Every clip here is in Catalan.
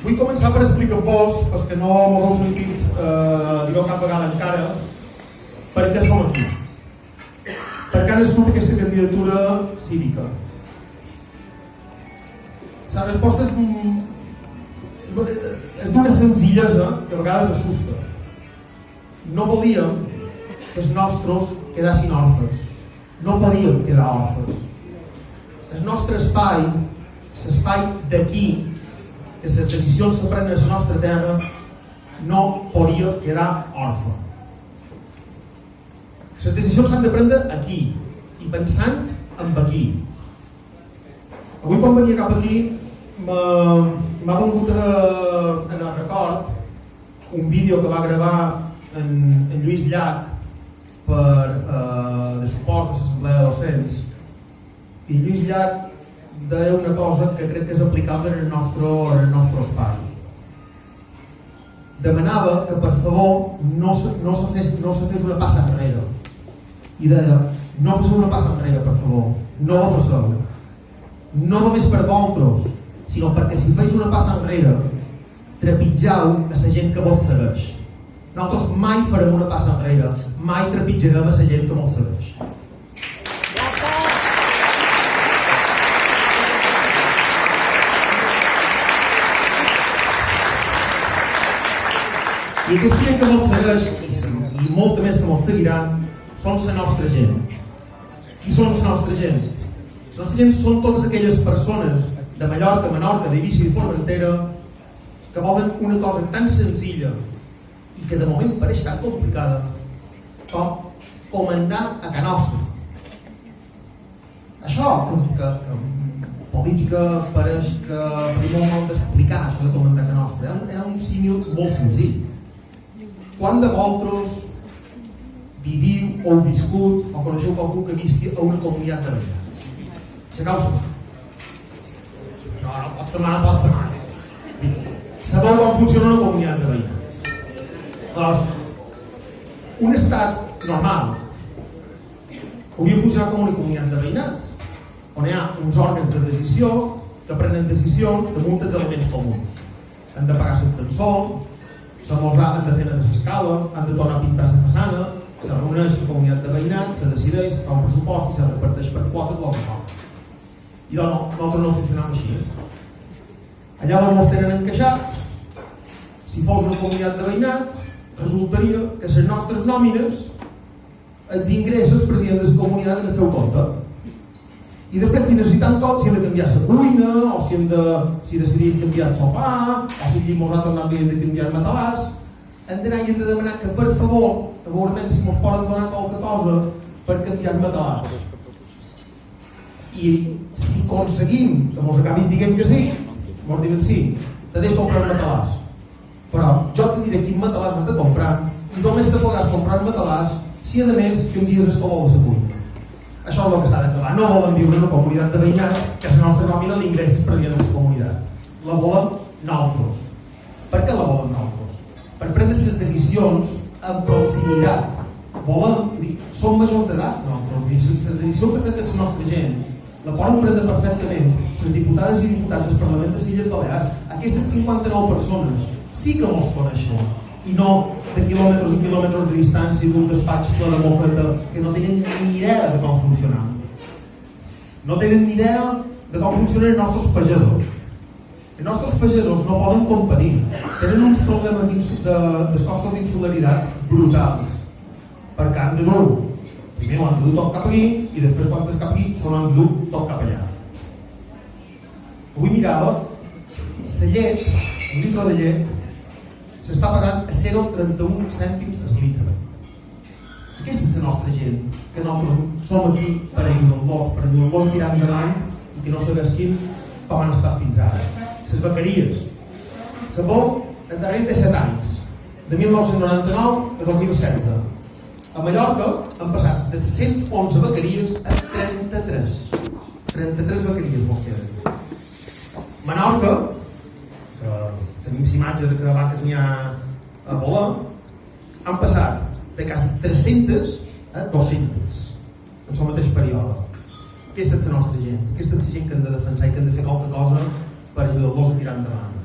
Vull començar per explicar-vos, pels que no m'ho heu sentit dir-ho cap vegada encara, per què som aquí. Per què ha nascut aquesta candidatura cívica. La resposta és d'una senzillesa que a vegades assusta. No volíem que els nostres quedassin òrfens. No podíem quedar òrfens. El nostre espai, l'espai d'aquí, que les decisions se prenen a la nostra terra, no podia quedar òrfa. Les decisions s'han de prendre aquí i pensant en aquí. Avui quan venia cap aquí m'ha vingut en el record un vídeo que va gravar en Lluís Llach de suport a l'assemblea de docents, i Lluís Llach deia una cosa que crec que és aplicable en el nostre espai. Demanava que per favor no se fes una passa enrere, i deia: no fes una passa enrere, per favor, no ho faceu, no només per vosaltres, sinó perquè si feis una passa enrere trepitjau a la gent que vos segueix. Nosaltres mai farem una passa enrere, mai trepitjarem a la gent que mos segueix. I aquesta gent que mos segueix, i molta més que mos seguiran, són la nostra gent. Qui són la nostra gent? La nostra gent són totes aquelles persones de Mallorca, Menorca, d'Eivissa i de Formentera que volen una cosa tan senzilla i que de moment pareix tan complicada com comandar a Can Nostra. Això que política pareix que primer ho hem d'explicar, això de comandar a Can Nostra. Era un símil molt senzill. Quant de vosaltres viviu o heu viscut o coneixeu qualcú que visqui a una comunitat de veïnats? Aixecau-se. No, pot ser. Sabeu com funciona una comunitat de veïnats? Doncs, un estat normal hauria de funcionar com una comunitat de veïnats, on hi ha uns òrgans de decisió que prenen decisions damunt dels elements comuns. Han de pagar l'ascensor, han de fer de l'escala, han de tornar a pintar la façana, se reuneix la comunitat de veïnats, se decideix, fa un pressupost i se reparteix per quotes del que fa. I doncs nosaltres no funcionam així. Allà on ens tenen encaixats, si fos una comunitat de veïnats, resultaria que les nostres nòmines els ingressa el president de la comunitat en el seu compte. I després, si necessitem tot, si hem de canviar la cuina, o si decidim canviar el sofà, o si dimos a tornar de canviar el matalàs, hem d'anar i hem de demanar que, per favor, a veure si ens poden donar qualque cosa per canviar el matalàs. I si aconseguim que ens acabin dient que sí, ens diuen sí, te deixo comprar el matalàs. Però jo te diré quin matalàs has de comprar i només te podràs comprar el matalàs si a més canvies el color de la cuina. Això és el que s'ha d'acabar. No volem viure en una comunitat de veïnats que la nostra nòmina l'ingrés és president de la comunitat. La volem nosaltres. Per què la volem nosaltres? Per prendre les decisions en proximitat. Som majors d'edat nosaltres. La decisió que ha fet la nostra gent la poden prendre perfectament les diputades i diputats del Parlament de les Illes Balears. Aquestes 59 persones sí que mos coneixen i no de quilòmetres i quilòmetres de distància d'un despatx ple de moqueta que no tenen ni idea de com funcionar. No tenen ni idea de com funcionen els nostres pagesos. Els nostres pagesos no poden competir. Tenen uns problemes de costos d'insularitat brutals. Perquè han de dur, primer ho han de dur tot cap aquí i després quan és cap aquí se l'han de dur tot cap allà. Avui mirava, la llet, un litre de llet, s'està pagant a 0,31 cèntims el litre. Aquesta és la nostra gent, que nosaltres som aquí per ajudar-los a tirar endavant i que no s'agasquin com han estat fins ara. Les bequeries. Sabeu, en darrere de 7 anys, de 1999 a 2016. A Mallorca han passat de 111 bequeries a 33. 33 bequeries mos queden. Menorca, que tenim imatge de que vaques n'hi ha a volar, han passat de quasi 300 a 200 en el mateix període. Aquesta és la nostra gent, aquesta és la gent que hem de defensar i que hem de fer qualque cosa per ajudar-los a tirar endavant.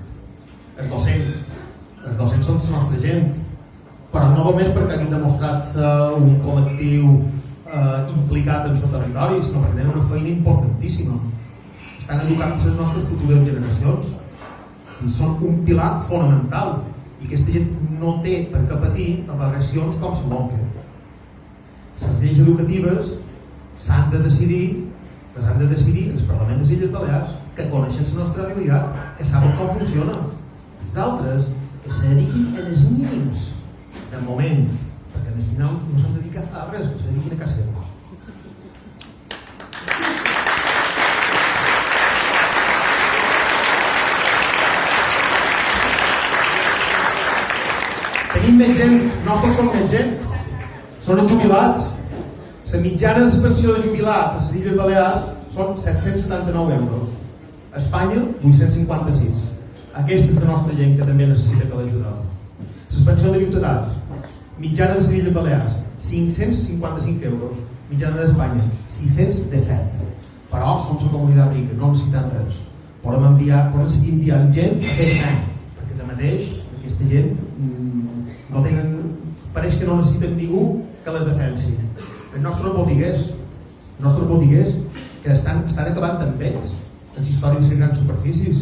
els docents són la nostra gent, però no només perquè hagin demostrat-se un col·lectiu implicat en el seu territori, sinó perquè tenen una feina importantíssima. Estan educant les nostres futures generacions i són un pilar fonamental, i aquesta gent no té per què patir al·legacions com si l'onque. Les lleis educatives s'han de decidir, les han de decidir els parlaments de les Illes Balears, que coneixen la nostra habilitat, que saben com funciona. Els altres, que se dediquin en els mínims de moment, perquè al final no s'han dedicat a res, que se dediquin a casa. Tenim més gent, no tots som més gent, són els jubilats. La mitjana de la pensió de jubilat a les Illes Balears són 779 euros. A Espanya, 856. Aquesta és la nostra gent que també necessita que l'ajudem. La pensió de viudetat, mitjana de les Illes Balears, 555 euros. Mitjana d'Espanya, 617. Però som la comunitat rica, no necessitem res. Podem seguir enviant gent a fer any, perquè tanmateix aquesta gent no tenen, pareix que no necessiten ningú que les defensi. Els nostres botiguers que estan acabant amb ells en la història de les grans superfícies.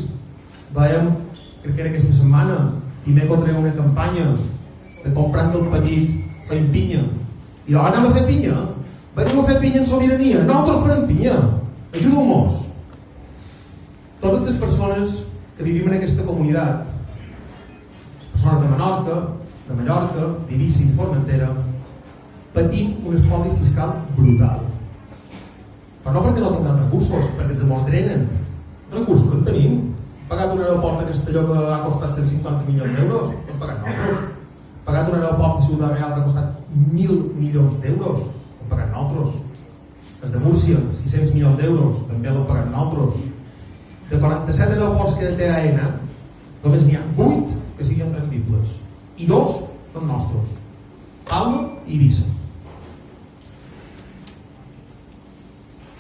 Veiem, crec que era aquesta setmana, Timeco treu una campanya de comprant del petit fent pinya. I anem a fer pinya? Venim a fer pinya en sobirania. Nosaltres farem pinya. Ajudeu-nos. Totes les persones que vivim en aquesta comunitat, persones de Menorca, de Mallorca, d'Eivissa i Formentera, patim un espoli fiscal brutal. Però no perquè no tinguem recursos, perquè ens els drenen. Recursos en tenim. Hem pagat un aeroport a Castelló que ha costat 150 milions d'euros, hem pagat nosaltres. Hem pagat un aeroport de Ciutat Real que ha costat 1.000 milions d'euros, hem pagat nosaltres. Els de Múrcia, 600 milions d'euros, també l'hem pagat nosaltres. De 47 aeroports que té AENA, només n'hi ha 8 que siguin rendibles. I 2 són nostres. Palma i Eivissa.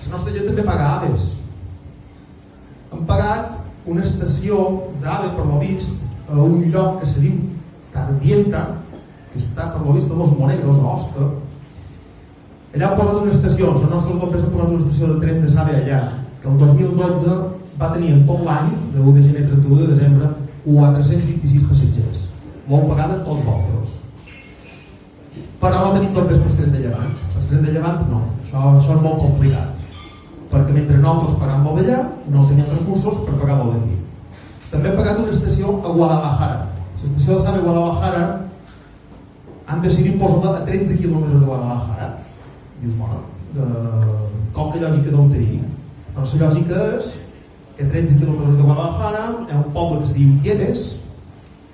La nostra gent també paga AVEs. Hem pagat una estació d'AVE, per lo vist, a un lloc que se diu Tardienta, que està per lo vist a Los Monegros, a Osca. Allà han posat unes estacions, els nostres bombers han posat una estació de tren de SAVE allà, que el 2012 va tenir en tot l'any, de 1 de gener a 31 de desembre, 426 passatgers. L'heu pagada tots vosaltres. Però no tenim tombes per tren de llevant. Per tren de llevant no, això és molt complicat. Perquè mentre nosaltres pagàvem el d'allà, no teníem recursos per pagar el d'aquí. També hem pagat una estació a Guadalajara. L'estació de SAVE a Guadalajara han decidit posar-la a 13 quilòmetres de Guadalajara. Dius, bueno, qualque lògica deu tenir. Però la lògica és que a 13 quilòmetres de Guadalajara hi ha un poble que es diu Lleves,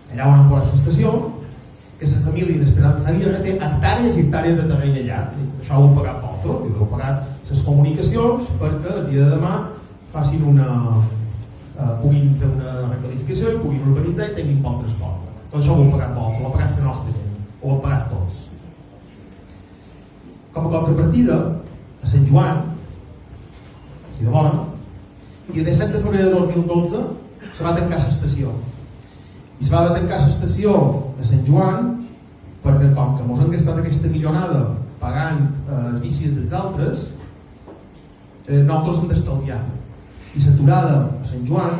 allà on han posat l'estació, que la família d'Esperanza Aguirre té hectàrees i hectàrees de terreny allà. Això ho hem pagat vosaltres, i ho heu pagat les comunicacions perquè el dia de demà puguin fer una recalificació i puguin urbanitzar i tinguin bon transport. Tot això ho hem pagat vosaltres, ho ha pagat la nostra gent, ho hem pagat tots. Com a contrapartida, a Sant Joan, aquí de vora, i el 17 de febrer de 2012 se va tancar l'estació. I se va tancar l'estació de Sant Joan perquè com que ens han gastat aquesta milionada pagant els vicis dels altres, nosaltres hem d'estalviar. I l'aturada a Sant Joan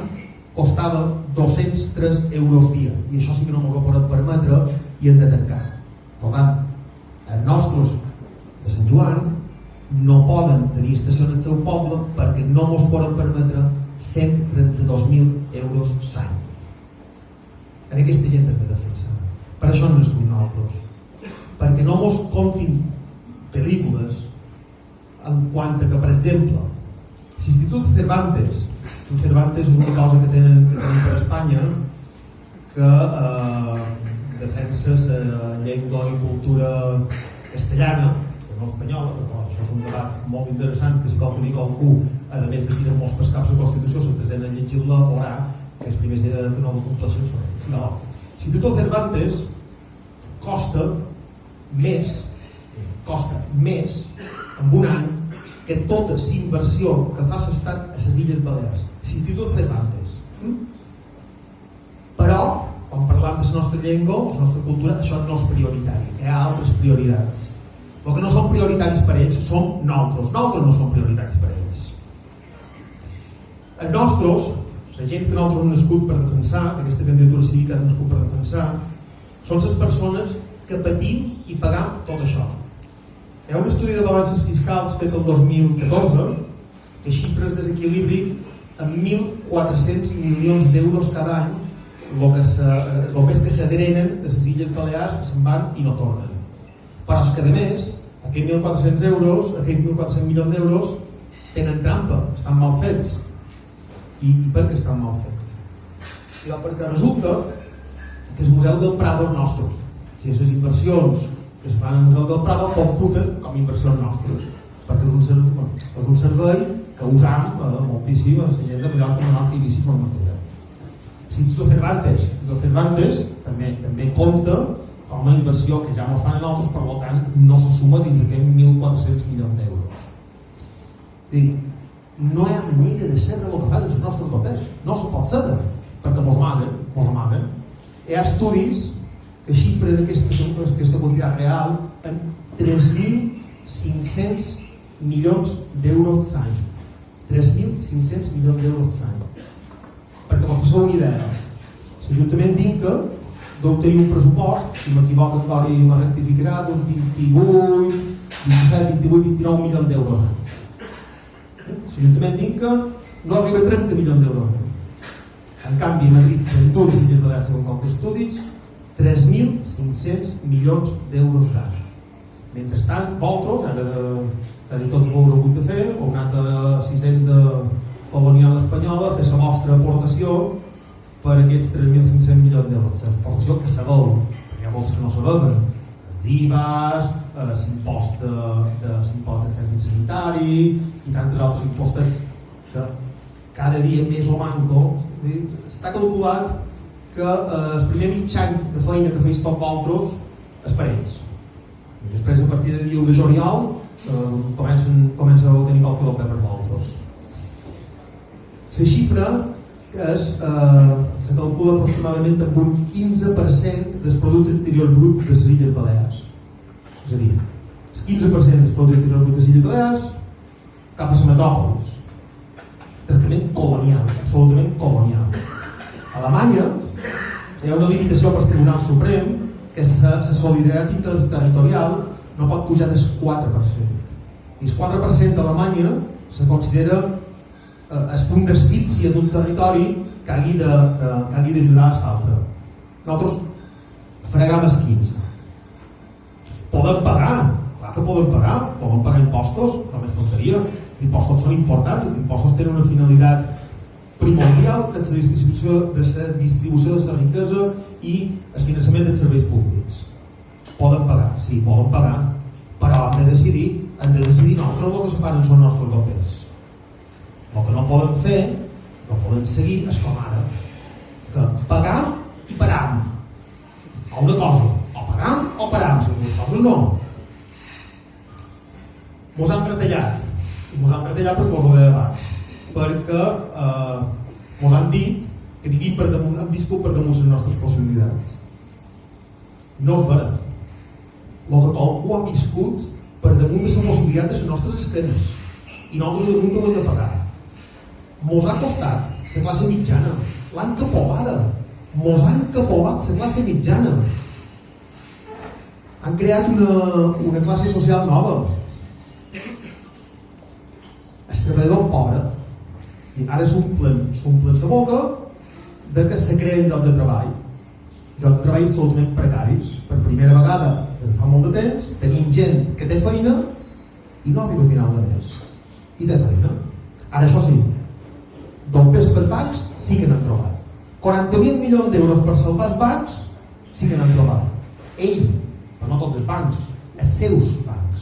costava 203 euros dia. I això sí que no ens ho poden permetre i hem de tancar. Per tant, els nostres de Sant Joan no poden tenir estació en el seu poble perquè no ens poden permetre 132.000 euros l'any. En aquesta gent hem de defensar. Per això no l'escollim nosaltres. Perquè no ens comptin pel·lícules en quant a que, per exemple, l'Institut Cervantes és una cosa que tenim per Espanya que defensa la llengua i cultura castellana, que no espanyola, però això és un debat molt interessant, que si cal que digui algú, a més de tirar molts pescaps a la Constitució, s'entretenen a llegir-la, veurà que els primers que no la compleixen són ells. No. L'Institut Cervantes costa més en un any que tota la inversió que fa l'Estat a les Illes Balears. L'Institut Cervantes. Però la nostra llengua, la nostra cultura, això no és prioritari, hi ha altres prioritats. El que no són prioritaris per ells som nosaltres no som prioritaris per ells. Els nostres, la gent que nosaltres hem nascut per defensar, que aquesta candidatura cívica hem nascut per defensar, són les persones que patim i pagam tot això. Hi ha un estudi de balances fiscals fet el 2014 que xifra el desequilibri en 1.400 milions d'euros cada any el més que s'adrenen de les Illes Balears, que se'n van i no tornen. Però és que, a més, aquests 1.400 euros, aquests 1.400 milions d'euros tenen trampa, estan mal fets. I per què estan mal fets? Perquè resulta que el Museu del Prado és nostre. Si les inversions que es fan al Museu del Prado computen com inversions nostres, perquè és un servei que usam moltíssim a la gent de Mallorca, Menorca, Eivissa i Formentera. Instituto Cervantes també compta com a inversió que ja no fan en altres, per tant no se suma dins aquests 1.400 milions d'euros. No hi ha manera de saber el que fan els nostres papers, no se pot saber, perquè mos amaguen. Hi ha estudis que xifren aquesta quantitat real en 3.500 milions d'euros l'any. 3.500 milions d'euros l'any. Perquè vos feu una idea, l'Ajuntament d'Inca deu tenir un pressupost, si m'equivoco encara i me rectificarà, d'uns 28, 27, 28, 29 milions d'euros l'any. L'Ajuntament d'Inca no arriba a 30 milions d'euros l'any. En canvi, a Madrid s'endur les Illes Balears, segons qualques estudis, 3.500 milions d'euros l'any. Mentrestant, vosaltres, ara tots ho haureu hagut de fer, heu anat a la Hisenda Colonial Espanyola a fer la vostra aportació per aquests 3.500 milions d'euros. L'aportació que sabeu, perquè hi ha molts que no saben, els IVAs, l'impost de servei sanitari i tantes altres impostos que cada dia més o manco. Està calculat que el primer mig any de feina que feis tots vosaltres és per ells. I després, a partir del 1 de juliol, comenceu a tenir qualque doble per vosaltres. La xifra se calcula aproximadament amb un 15% del producte interior brut de les Illes Balears. És a dir, el 15% del producte interior brut de les Illes Balears cap a la metròpolis. Tractament colonial, absolutament colonial. A Alemanya hi ha una limitació pel Tribunal Suprem que la solidaritat interterritorial no pot pujar del 4%. I el 4% a Alemanya se considera el punt d'asfíxia d'un territori que hagi d'ajudar a l'altre. Nosaltres fregam els 15. Podem pagar, clar que podem pagar impostos, només faltaria. Els impostos són importants, els impostos tenen una finalitat primordial, que és la distribució de la riquesa i el finançament dels serveis públics. Poden pagar, sí, poden pagar, però hem de decidir nosaltres el que se fan en els nostres papers. El que no podem fer, no podem seguir, és com ara, que pagam i param. O una cosa, o pagam o param, si dues coses no. Mos han retallat, i mos han retallat perquè us ho deia abans, perquè mos han dit que hem viscut per damunt les nostres possibilitats. No és vera. El que algú ha viscut per damunt de la possibilitat de les nostres esquenes, i nosaltres damunt ho hem de pagar. Mos ha costat la classe mitjana, l'han capolada, mos han capolat la classe mitjana. Han creat una classe social nova. El treballador pobre. I ara s'omplen la boca de que se creen llocs de treball. Llocs de treball absolutament precaris. Per primera vegada, des de fa molt de temps, tenim gent que té feina i no arriba a final de mes. I té feina. Ara això sí, dompers pels bancs sí que n'han trobat. 40.000 milions d'euros per salvar els bancs sí que n'han trobat. Ell, però no tots els bancs, els seus bancs.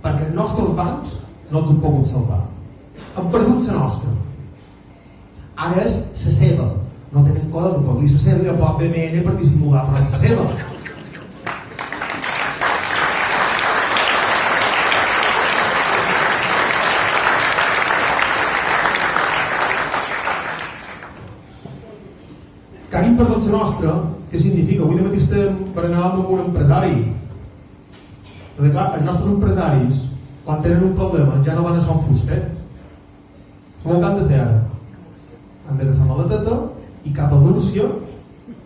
Perquè els nostres bancs no els han pogut salvar. Han perdut la nostra. Ara és la seva. No tenen cosa per dir la seva i el poc BMN per dissimular, però és la seva. hàgim perdut la nostra, què significa? Avui de matí estem parlant amb un empresari. Perquè clar, els nostres empresaris, quan tenen un problema, ja no van a ser un fustet. Sabeu què han de fer ara? Han d'agafar maleteta i cap a Múrcia,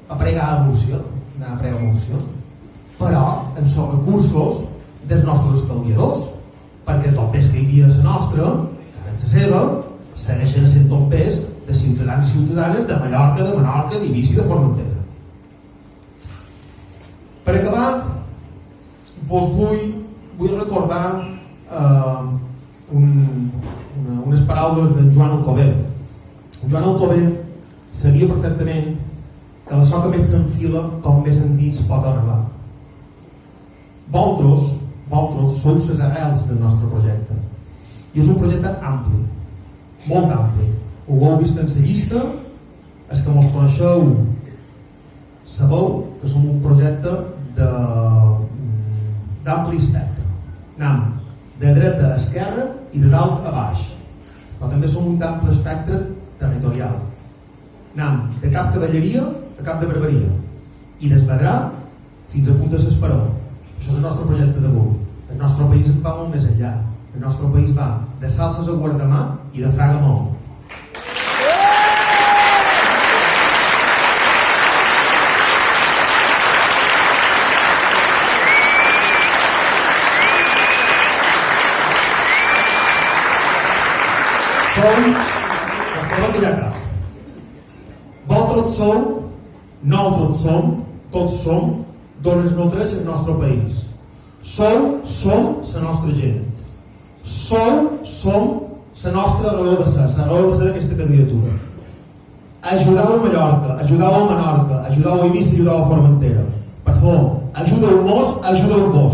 a pregar a Múrcia, d'anar a pregar a Múrcia, però en els recursos dels nostres estalviadors, perquè els tombers que hi havia a la nostra, que ara en la seva, segueixen sent tombers de ciutadans i ciutadanes de Mallorca, de Menorca, d'Eivissa i de Formentera. Per acabar, vos vull recordar unes paraules d'en Joan Alcover. En Joan Alcover sabia perfectament que la soca més s'enfila com més endins pot arrelar. Vosaltres sou les arrels del nostre projecte. I és un projecte ampli, molt ampli. Ho heu vist en la llista, els que mos coneixeu sabeu que som un projecte d'ampli espectre. Anem de dreta a esquerra i de dalt a baix. Però també som un ampli espectre territorial. Anem de cap cavalleria a cap de barberia i d'Esvedrà fins a Punt de s'Esperó. Això és el nostre projecte d'avui. El nostre país va molt més enllà. El nostre país va de Salses a Guardamar i de Fraga a Maó. Vosaltres sou, nosaltres som, tots som, dones nodreixen el nostre país. Som la nostra gent. Som la nostra raó de ser, la raó de ser d'aquesta candidatura. Ajudeu a Mallorca, ajudeu a Menorca, ajudeu a Eivissa, ajudeu a Formentera. Per favor, ajudeu-nos, ajudeu-vos.